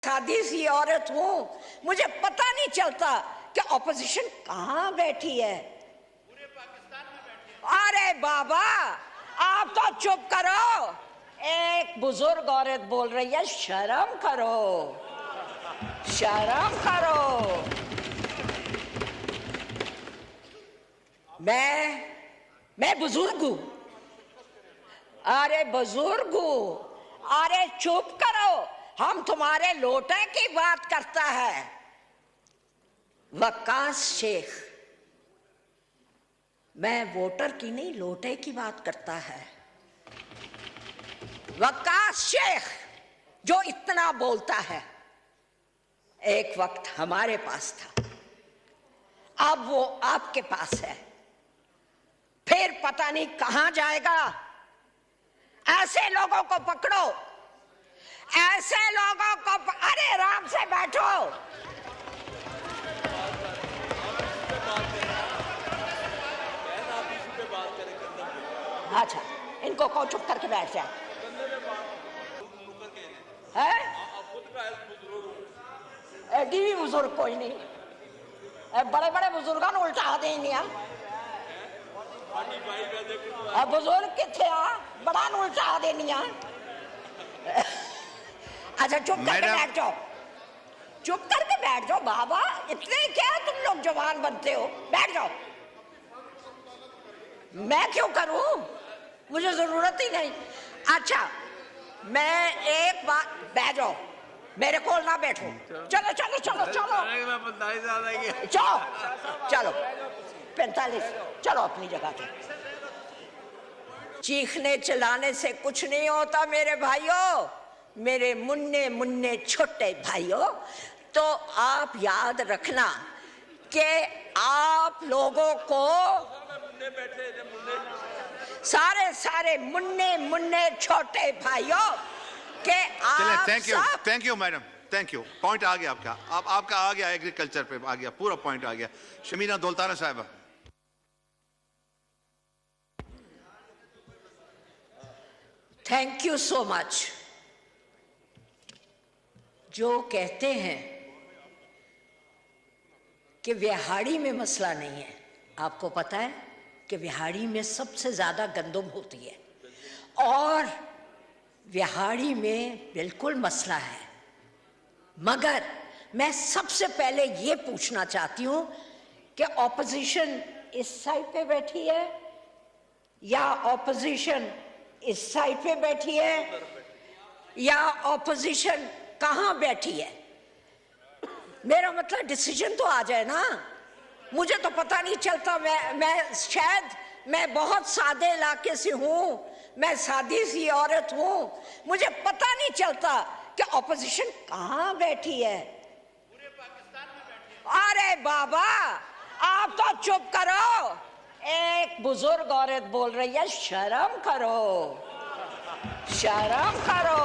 सादी सी औरत हूं, मुझे पता नहीं चलता कि ऑपोजिशन कहां बैठी है। पूरे पाकिस्तान में बैठी है। अरे बाबा आप तो चुप करो। एक बुजुर्ग औरत बोल रही है, शर्म करो, शर्म करो। मैं बुजुर्ग हूं। अरे बुजुर्ग हूं, अरे चुप करो, हम तुम्हारे लोटे की बात करता है। वक्कास शेख, मैं वोटर की नहीं लोटे की बात करता है। वक्कास शेख जो इतना बोलता है, एक वक्त हमारे पास था, अब वो आपके पास है, फिर पता नहीं कहां जाएगा। ऐसे लोगों को पकड़ो, ऐसे लोगों को अरे आराम से बैठो। अच्छा, इनको कहो चुप करके बैठ जाए। है एडी भी बुजुर्ग कोई नहीं, बड़े बड़े बुजुर्गों ने उल्टा दे नहीं। बुजुर्ग किथे आ, बड़ा न उल्टा देनी। अच्छा चुप करके बैठ जाओ, चुप करके बैठ जाओ बाबा, इतने क्या तुम लोग जवान बनते हो, बैठ जाओ। मैं क्यों करूं, मुझे जरूरत ही नहीं। अच्छा मैं एक बात, बैठ जाओ, मेरे को ना बैठो। चलो चलो चलो चलो चलो चलो 45, चलो अपनी जगह पे। चीखने चिल्लाने से कुछ नहीं होता मेरे भाइयों, मेरे मुन्ने मुन्ने छोटे भाइयों। तो आप याद रखना कि आप लोगों को सारे मुन्ने मुन्ने छोटे भाइयों के आप thank you madam, thank you. Point आ गया आपका, आपका आ गया, एग्रीकल्चर पे आ गया, पूरा पॉइंट आ गया। शमीना दौलताना साहबा, थैंक यू सो मच। जो कहते हैं कि विहाड़ी में मसला नहीं है, आपको पता है कि विहाड़ी में सबसे ज्यादा गंदम होती है और विहाड़ी में बिल्कुल मसला है। मगर मैं सबसे पहले ये पूछना चाहती हूं कि ऑपोजिशन इस साइड पे बैठी है या ऑपोजिशन इस साइड पे बैठी है या ऑपोजिशन कहां बैठी है। मेरा मतलब डिसीजन तो आ जाए ना, मुझे तो पता नहीं चलता। मैं शायद मैं बहुत सादे इलाके से हूं, मैं सादी सी औरत हूं, मुझे पता नहीं चलता कि ऑपोजिशन कहां बैठी है। पूरे पाकिस्तान में बैठी है। अरे बाबा आप तो चुप करो। एक बुजुर्ग औरत बोल रही है, शर्म करो, शर्म करो।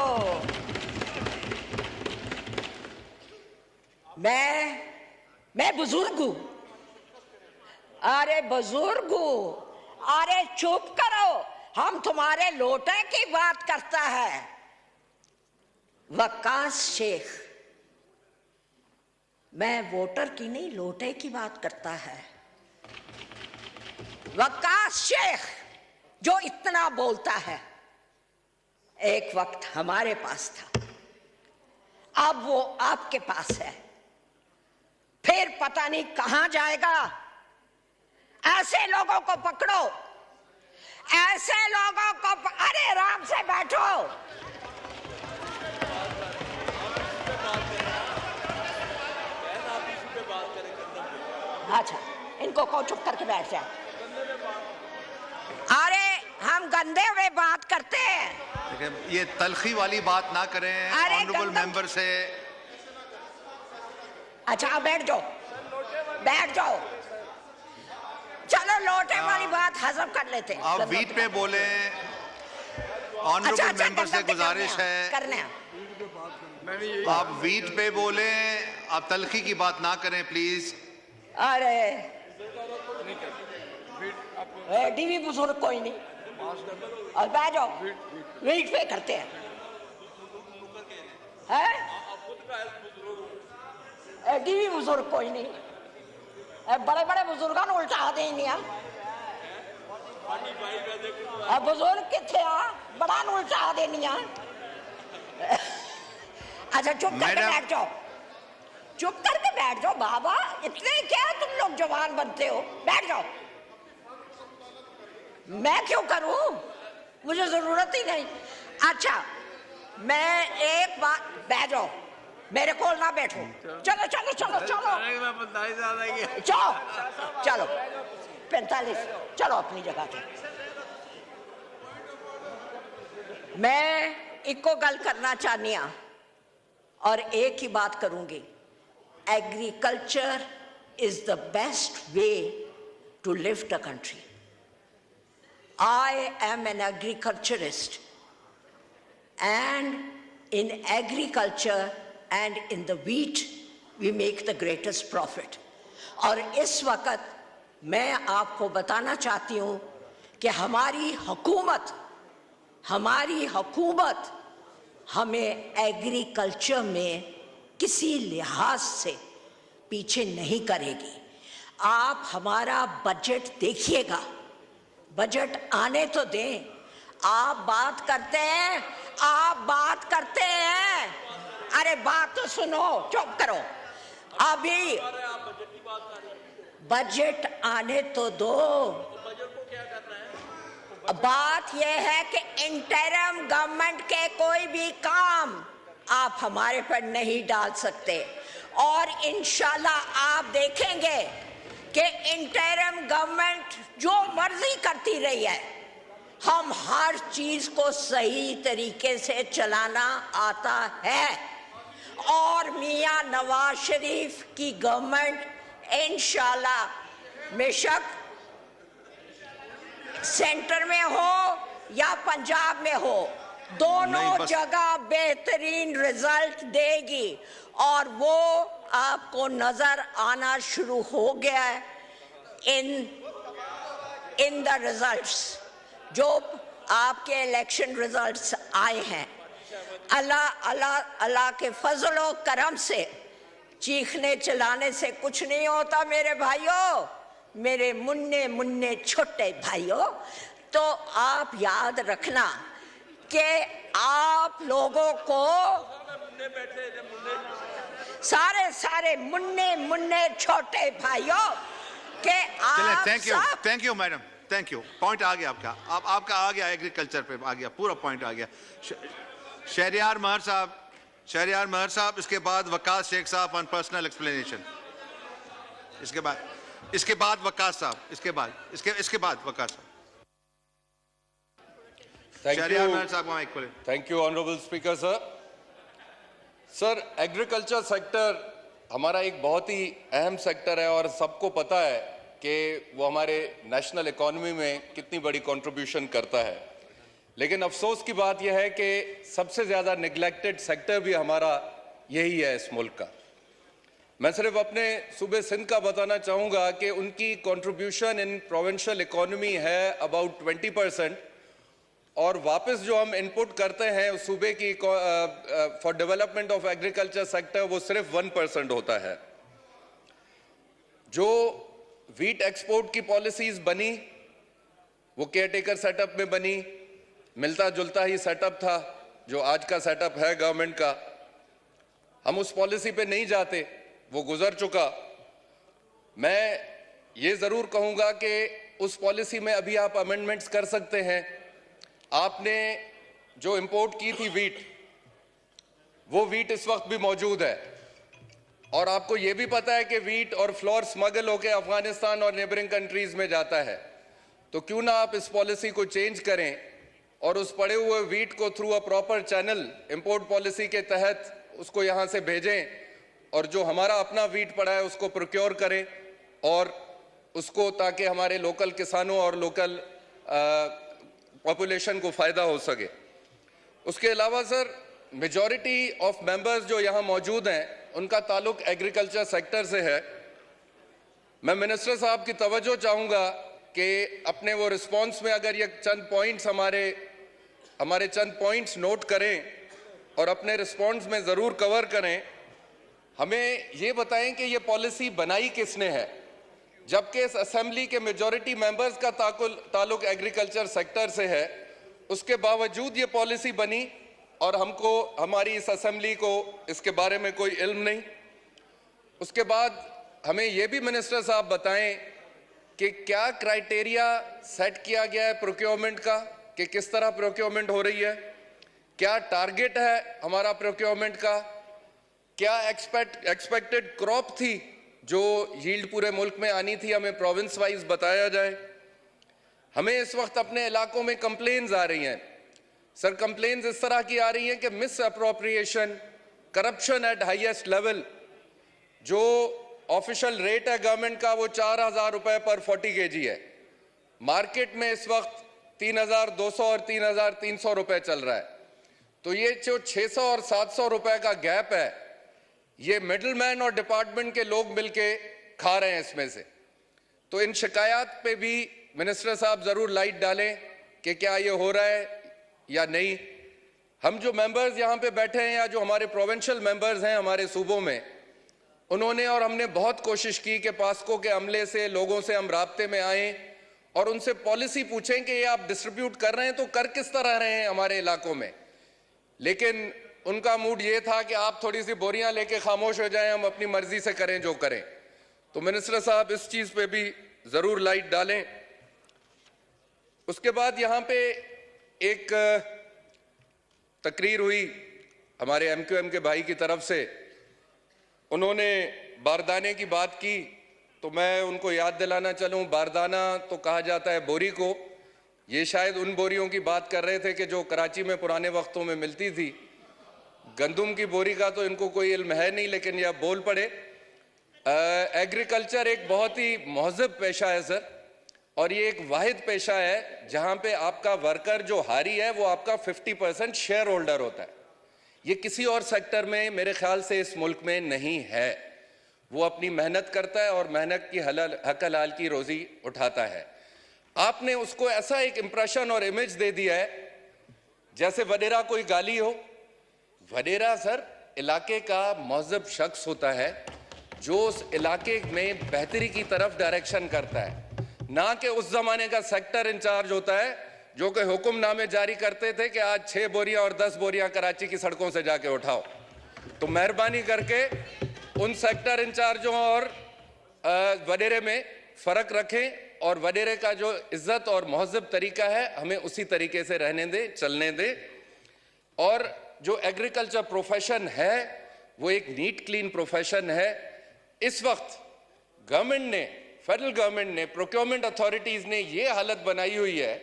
मैं बुजुर्ग हूं। अरे बुजुर्ग हूं, अरे चुप करो, हम तुम्हारे लोटे की बात करता है। वक्कास शेख, मैं वोटर की नहीं लोटे की बात करता है। वक्कास शेख जो इतना बोलता है, एक वक्त हमारे पास था, अब वो आपके पास है, फिर पता नहीं कहां जाएगा। ऐसे लोगों को पकड़ो, ऐसे लोगों को अरे आराम से बैठो। अच्छा इनको कहो चुप करके बैठ जाए। अरे हम गंदे हुए बात करते हैं, ये तलखी वाली बात ना करें ऑनरेबल मेंबर से। अच्छा आप बैठ जाओ, बैठ जाओ, चलो लोटे वाली बात हजम कर लेते हैं। आप बीट पे बोले, ऑनरेबल मेंबर से गुजारिश है करने आप बीट पे बोले, आप तलखी की बात ना करें प्लीज। अरे डीवी बुजुर्ग कोई नहीं, और बैठ जाओ, बीट पे करते हैं। एडी भी बुजुर्ग कोई नहीं, बड़े बड़े बुजुर्गों को उल्टा देनी है। बुजुर्ग किथे आ, बड़ा नु उल्टा देनी है। अच्छा चुप करके बैठ जाओ, चुप करके बैठ जाओ बाबा, इतने क्या तुम लोग जवान बनते हो, बैठ जाओ। मैं क्यों करूं, मुझे जरूरत ही नहीं। अच्छा मैं एक बात, बैठ जाओ, मेरे को ना बैठो, चलो चलो चलो चलो चलो चलो 45 चलो अपनी जगह पे। मैं इको गल करना चाहनी हाँ और एक ही बात करूंगी, agriculture is the best way to lift a country. I am an agriculturist, and in agriculture and in the wheat we make the greatest profit. और इस वक्त मैं आपको बताना चाहती हूँ कि हमारी हुकूमत हमें एग्रीकल्चर में किसी लिहाज से पीछे नहीं करेगी। आप हमारा बजट देखिएगा, बजट आने तो दें। आप बात करते हैं, अरे बात तो सुनो, चुप करो। अभी बजट आने तो दो। बात यह है कि इंटरिम गवर्नमेंट के कोई भी काम आप हमारे पर नहीं डाल सकते, और इंशाल्लाह आप देखेंगे कि इंटरिम गवर्नमेंट जो मर्जी करती रही है, हम हर चीज को सही तरीके से चलाना आता है। और मियां नवाज शरीफ की गवर्नमेंट इंशाल्लाह बेशक सेंटर में हो या पंजाब में हो, दोनों जगह बेहतरीन रिजल्ट देगी। और वो आपको नजर आना शुरू हो गया है इन द रिजल्ट्स, जो आपके इलेक्शन रिजल्ट्स आए हैं। अल्लाह अल्लाह अल्लाह के फजलो करम से, चीखने चिल्लाने से कुछ नहीं होता मेरे भाइयों, मेरे मुन्ने मुन्ने छोटे भाइयों। तो आप याद रखना कि आप लोगों को सारे मुन्ने मुन्ने छोटे भाइयों के आप thank you madam, thank you. Point आ गया आपका, आपका आ गया, एग्रीकल्चर पे आ गया, पूरा पॉइंट आ गया। शहरियार महर साहब, इसके बाद वकास शेख साहब ऑन पर्सनल एक्सप्लेनेशन, इसके बाद वकास साहब, इसके बाद वकास साहब। शहरियार महर साहब माइक खोलें। Thank you honourable speaker sir, agriculture sector हमारा एक बहुत ही अहम सेक्टर है और सबको पता है कि वो हमारे नेशनल इकोनॉमी में कितनी बड़ी कंट्रीब्यूशन करता है। लेकिन अफसोस की बात यह है कि सबसे ज़्यादा निगलेक्टेड सेक्टर भी हमारा यही है इस मुल्क का। मैं सिर्फ अपने सूबे सिंध का बताना चाहूँगा कि उनकी कंट्रीब्यूशन इन प्रोविंशियल इकोनॉमी है अबाउट 20%, और वापस जो हम इनपुट करते हैं उस सूबे की for development of agriculture sector, वो सिर्फ 1% होता है। जो वीट एक्सपोर्ट की पॉलिसीज बनी वो केयरटेकर सेटअप में बनी, मिलता जुलता ही सेटअप था जो आज का सेटअप है गवर्नमेंट का। हम उस पॉलिसी पे नहीं जाते, वो गुजर चुका। मैं ये जरूर कहूंगा कि उस पॉलिसी में अभी आप अमेंडमेंट्स कर सकते हैं। आपने जो इंपोर्ट की थी वीट, वो वीट इस वक्त भी मौजूद है, और आपको ये भी पता है कि वीट और फ्लोर स्मगल होकर अफगानिस्तान और नेबरिंग कंट्रीज में जाता है। तो क्यों ना आप इस पॉलिसी को चेंज करें और उस पड़े हुए वीट को through a proper channel import policy के तहत उसको यहाँ से भेजें, और जो हमारा अपना वीट पड़ा है उसको प्रोक्योर करें, और उसको ताकि हमारे लोकल किसानों और लोकल पॉपुलेशन को फ़ायदा हो सके। उसके अलावा सर, मेजॉरिटी ऑफ मेंबर्स जो यहाँ मौजूद हैं उनका ताल्लुक एग्रीकल्चर सेक्टर से है। मैं मिनिस्टर साहब की तवज्जो चाहूँगा कि अपने वो रिस्पॉन्स में अगर ये चंद पॉइंट्स हमारे चंद पॉइंट्स नोट करें और अपने रिस्पॉन्स में ज़रूर कवर करें हमें ये बताएं कि ये पॉलिसी बनाई किसने है, जबकि इस असेंबली के मेजॉरिटी मेंबर्स का ताल्लुक एग्रीकल्चर सेक्टर से है। उसके बावजूद ये पॉलिसी बनी और हमको, हमारी इस असेंबली को इसके बारे में कोई इल्म नहीं। उसके बाद हमें ये भी मिनिस्टर साहब बताएं कि क्या क्राइटेरिया सेट किया गया है प्रोक्योरमेंट का, कि किस तरह प्रोक्योरमेंट हो रही है, क्या टारगेट है हमारा प्रोक्योरमेंट का, क्या एक्सपेक्टेड क्रॉप थी जो यील्ड पूरे मुल्क में आनी थी, हमें प्रोविंस वाइज बताया जाए। हमें इस वक्त अपने इलाकों में कंप्लेन्स आ रही हैं सर, कंप्लेन्स इस तरह की आ रही हैं कि miss appropriation, corruption eight highest level. जो ऑफिशियल रेट है गवर्नमेंट का वो 4,000 रुपए पर 40 kg है, मार्केट में इस वक्त 3,200 और 3,300 रुपए चल रहा है। तो ये जो 600 और 700 रुपए का गैप है, ये मिडलमैन और डिपार्टमेंट के लोग मिलके खा रहे हैं इसमें से। तो इन शिकायत पे भी मिनिस्टर साहब जरूर लाइट डालें कि क्या ये हो रहा है या नहीं। हम जो मेंबर्स यहाँ पे बैठे हैं या जो हमारे प्रोविंशियल मेंबर्स हैं हमारे सूबों में, उन्होंने और हमने बहुत कोशिश की कि पास्को के अमले से, लोगों से हम राब्ते में आए और उनसे पॉलिसी पूछें कि ये आप डिस्ट्रीब्यूट कर रहे हैं तो कर किस तरह रहे हैं हमारे इलाकों में। लेकिन उनका मूड ये था कि आप थोड़ी सी बोरियां लेके खामोश हो जाएं, हम अपनी मर्जी से करें जो करें। तो मिनिस्टर साहब इस चीज पे भी जरूर लाइट डालें। उसके बाद यहाँ पे एक तकरीर हुई हमारे MQM के भाई की तरफ से, उन्होंने बारदाने की बात की, तो मैं उनको याद दिलाना चलूं, बारदाना तो कहा जाता है बोरी को। ये शायद उन बोरियों की बात कर रहे थे कि जो कराची में पुराने वक्तों में मिलती थी। गंदुम की बोरी का तो इनको कोई इल्म है नहीं, लेकिन यह बोल पड़े। एग्रीकल्चर एक बहुत ही महज़ब पेशा है सर, और ये एक वाहिद पेशा है जहां पे आपका वर्कर जो हारी है वो आपका 50% शेयर होल्डर होता है। ये किसी और सेक्टर में मेरे ख्याल से इस मुल्क में नहीं है। वो अपनी मेहनत करता है और मेहनत की हक हलाल की रोजी उठाता है। आपने उसको ऐसा एक इंप्रेशन और इमेज दे दिया है जैसे वडेरा कोई गाली हो। वडेरा सर इलाके का महज़ब शख्स होता है जो उस इलाके में बेहतरी की तरफ डायरेक्शन करता है, ना कि उस जमाने का सेक्टर इंचार्ज होता है जो कि हुक्मनामे जारी करते थे कि आज 6 बोरियां और 10 बोरियां कराची की सड़कों से जाके उठाओ। तो मेहरबानी करके उन सेक्टर इंचार्जों और वडेरे में फ़र्क रखें और वडेरे का जो इज़्ज़त और महज़ब तरीका है हमें उसी तरीके से रहने दें, चलने दें। और जो एग्रीकल्चर प्रोफेशन है वो एक नीट क्लीन प्रोफेशन है। इस वक्त गवर्नमेंट ने, फेडरल गवर्नमेंट ने, प्रोक्योरमेंट अथॉरिटीज़ ने ये हालत बनाई हुई है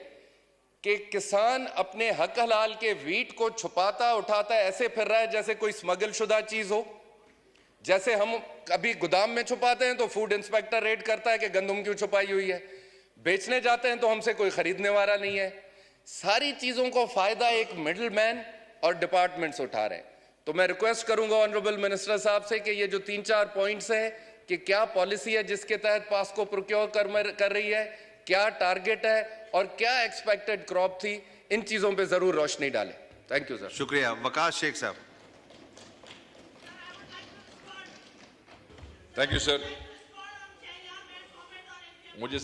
कि किसान अपने हक हलाल के वीट को छुपाता उठाता ऐसे फिर रहा है जैसे कोई स्मगल शुदा चीज हो। जैसे हम कभी गोदाम में छुपाते हैं तो फूड इंस्पेक्टर रेड करता है कि गंदम क्यों छुपाई हुई है, बेचने जाते हैं तो हमसे कोई खरीदने वाला नहीं है। सारी चीजों को फायदा एक मिडिल मैन और डिपार्टमेंट्स उठा रहे हैं। तो मैं रिक्वेस्ट करूंगा ऑनरेबल मिनिस्टर साहब से कि ये जो 3-4 पॉइंट्स हैं कि क्या पॉलिसी है जिसके तहत पास्को प्रोक्योर कर रही है, क्या टारगेट है और क्या एक्सपेक्टेड क्रॉप थी, इन चीजों पे जरूर रोशनी डालें। Thank you sir. शुक्रिया। वकास शेख साहब। Thank you sir. मुझे सर